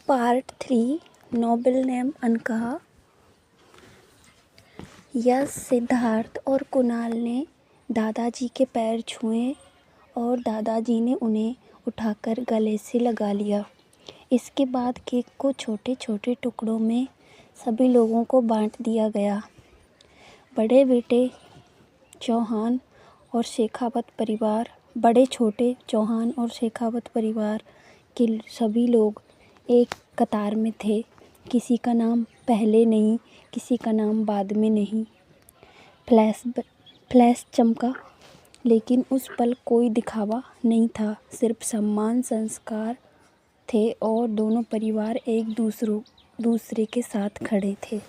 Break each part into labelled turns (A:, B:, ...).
A: Part 3 noble name Ankaha. Yash, Siddharth और कुणाल ने दादाजी के पैर छुए और दादाजी ने उन्हें उठाकर गले से लगा लिया। इसके बाद केक को छोटे छोटे टुकड़ों में सभी लोगों को बांट दिया गया। बड़े बेटे चौहान और शेखावत परिवार के सभी लोग एक कतार में थे। किसी का नाम पहले नहीं, किसी का नाम बाद में नहीं। फ्लैश चमका, लेकिन उस पल कोई दिखावा नहीं था, सिर्फ सम्मान संस्कार थे और दोनों परिवार एक दूसरे के साथ खड़े थे।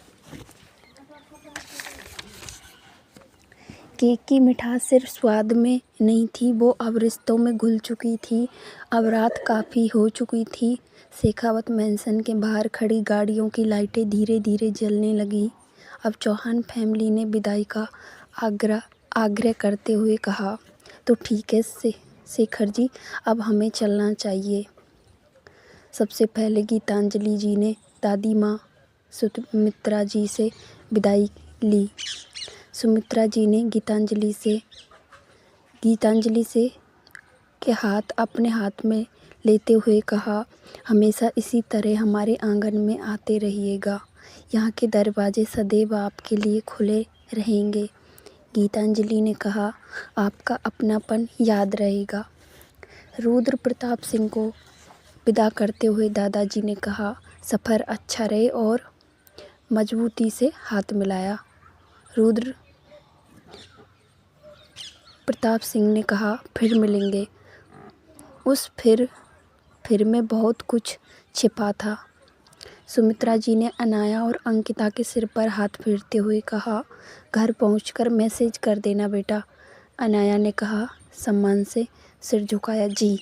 A: केक की मिठास सिर्फ स्वाद में नहीं थी, वो अब रिश्तों में घुल चुकी थी। अब रात काफ़ी हो चुकी थी। शेखावत मैंसन के बाहर खड़ी गाड़ियों की लाइटें धीरे धीरे जलने लगी। अब चौहान फैमिली ने विदाई का आग्रह करते हुए कहा, तो ठीक है शेखर जी, अब हमें चलना चाहिए। सबसे पहले गीतांजलि जी ने दादी माँ सुमित्रा जी से विदाई ली। सुमित्रा जी ने गीतांजलि से के हाथ अपने हाथ में लेते हुए कहा, हमेशा इसी तरह हमारे आंगन में आते रहिएगा। यहाँ के दरवाजे सदैव आपके लिए खुले रहेंगे। गीतांजलि ने कहा, आपका अपनापन याद रहेगा। रुद्र प्रताप सिंह को विदा करते हुए दादाजी ने कहा, सफ़र अच्छा रहे और मजबूती से हाथ मिलाया। रुद्र प्रताप सिंह ने कहा, फिर मिलेंगे। उस फिर में बहुत कुछ छिपा था। सुमित्रा जी ने अनाया और अंकिता के सिर पर हाथ फेरते हुए कहा, घर पहुंचकर मैसेज कर देना बेटा। अनाया ने कहा, सम्मान से सिर झुकाया, जी।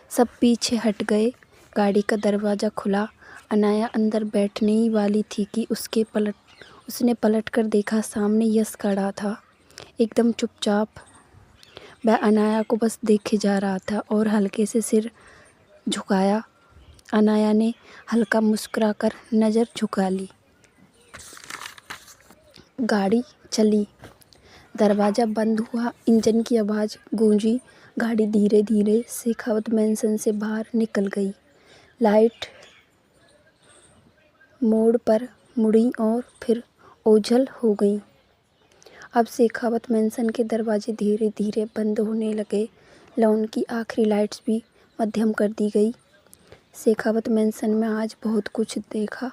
A: सब पीछे हट गए। गाड़ी का दरवाज़ा खुला। अनाया अंदर बैठने ही वाली थी कि उसने पलटकर देखा, सामने यश खड़ा था, एकदम चुपचाप। वह अनाया को बस देखे जा रहा था और हल्के से सिर झुकाया। अनाया ने हल्का मुस्कुराकर नज़र झुका ली। गाड़ी चली। दरवाज़ा बंद हुआ। इंजन की आवाज़ गूंजी। गाड़ी धीरे धीरे शेखावत मैंसन से बाहर निकल गई। लाइट मोड़ पर मुड़ी और फिर ओझल हो गई। अब शेखावत मैंसन के दरवाजे धीरे धीरे बंद होने लगे। लॉन की आखिरी लाइट्स भी मध्यम कर दी गई। शेखावत मैंसन में आज बहुत कुछ देखा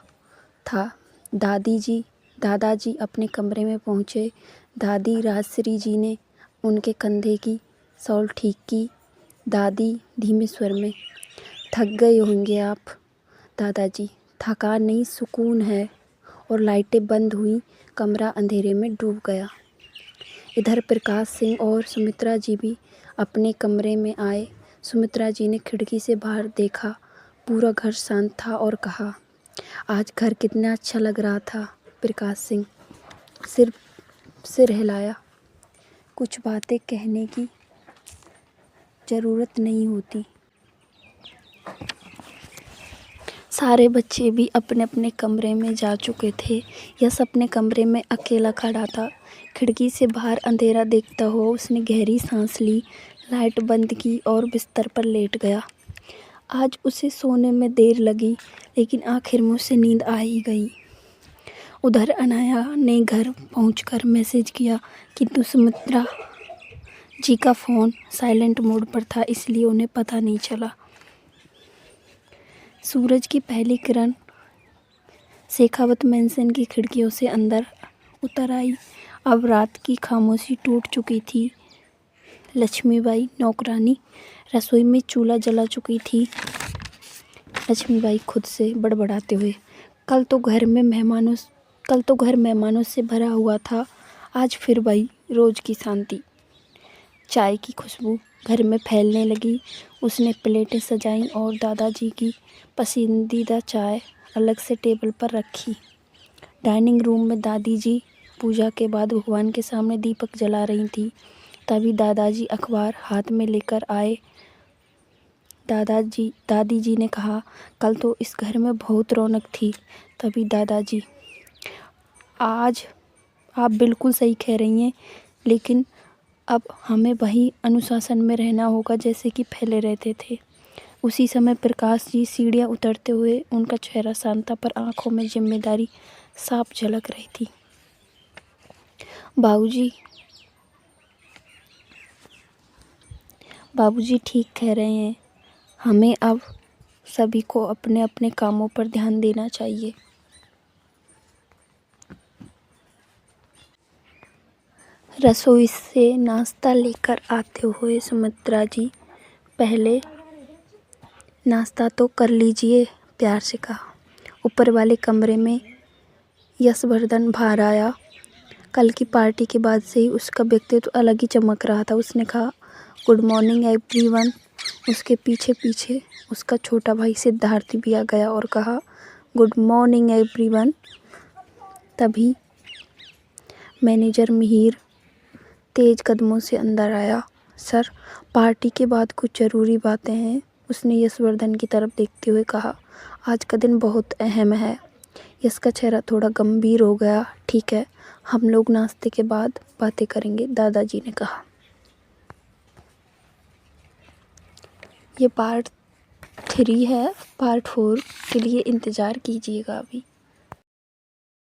A: था। दादाजी अपने कमरे में पहुँचे। दादी राजश्री जी ने उनके कंधे की शॉल ठीक की। दादी धीमे स्वर में, थक गए होंगे आप दादाजी। थकान नहीं, सुकून है। और लाइटें बंद हुई। कमरा अंधेरे में डूब गया। इधर प्रकाश सिंह और सुमित्रा जी भी अपने कमरे में आए। सुमित्रा जी ने खिड़की से बाहर देखा। पूरा घर शांत था और कहा, आज घर कितना अच्छा लग रहा था। प्रकाश सिंह सिर हिलाया। कुछ बातें कहने की ज़रूरत नहीं होती। सारे बच्चे भी अपने अपने कमरे में जा चुके थे। यश अपने कमरे में अकेला खड़ा था। खिड़की से बाहर अंधेरा देखता हुआ उसने गहरी सांस ली, लाइट बंद की और बिस्तर पर लेट गया। आज उसे सोने में देर लगी, लेकिन आखिर में उसे नींद आ ही गई। उधर अनाया ने घर पहुंचकर मैसेज किया, किंतु सुमित्रा जी का फ़ोन साइलेंट मोड पर था, इसलिए उन्हें पता नहीं चला। सूरज की पहली किरण शेखावत मैंसन की खिड़कियों से अंदर उतर आई। अब रात की खामोशी टूट चुकी थी। लक्ष्मीबाई नौकरानी रसोई में चूल्हा जला चुकी थी। लक्ष्मीबाई खुद से बड़बड़ाते हुए, कल तो घर मेहमानों से भरा हुआ था, आज फिर वही रोज की शांति। चाय की खुशबू घर में फैलने लगी। उसने प्लेटें सजाईं और दादाजी की पसंदीदा चाय अलग से टेबल पर रखी। डाइनिंग रूम में दादी जी पूजा के बाद भगवान के सामने दीपक जला रही थी। तभी दादाजी अखबार हाथ में लेकर आए। दादी जी ने कहा, कल तो इस घर में बहुत रौनक थी। तभी दादाजी, आज आप बिल्कुल सही कह रही हैं, लेकिन अब हमें वही अनुशासन में रहना होगा जैसे कि पहले रहते थे। उसी समय प्रकाश जी सीढ़ियाँ उतरते हुए, उनका चेहरा शांत था पर आंखों में जिम्मेदारी साफ झलक रही थी। बाबूजी ठीक कह रहे हैं, हमें अब सभी को अपने अपने कामों पर ध्यान देना चाहिए। रसोई से नाश्ता लेकर आते हुए सुमित्रा जी, पहले नाश्ता तो कर लीजिए, प्यार से कहा। ऊपर वाले कमरे में यशवर्धन बाहर आया। कल की पार्टी के बाद से ही उसका व्यक्तित्व अलग ही चमक रहा था। उसने कहा, गुड मॉर्निंग एवरीवन। उसके पीछे पीछे उसका छोटा भाई सिद्धार्थ भी आ गया और कहा, गुड मॉर्निंग एवरीवन। तभी मैनेजर मिहिर तेज कदमों से अंदर आया। सर, पार्टी के बाद कुछ ज़रूरी बातें हैं। उसने यशवर्धन की तरफ देखते हुए कहा, आज का दिन बहुत अहम है। यश का चेहरा थोड़ा गंभीर हो गया। ठीक है, हम लोग नाश्ते के बाद बातें करेंगे, दादाजी ने कहा। ये पार्ट 3 है, पार्ट 4 के लिए इंतज़ार कीजिएगा अभी।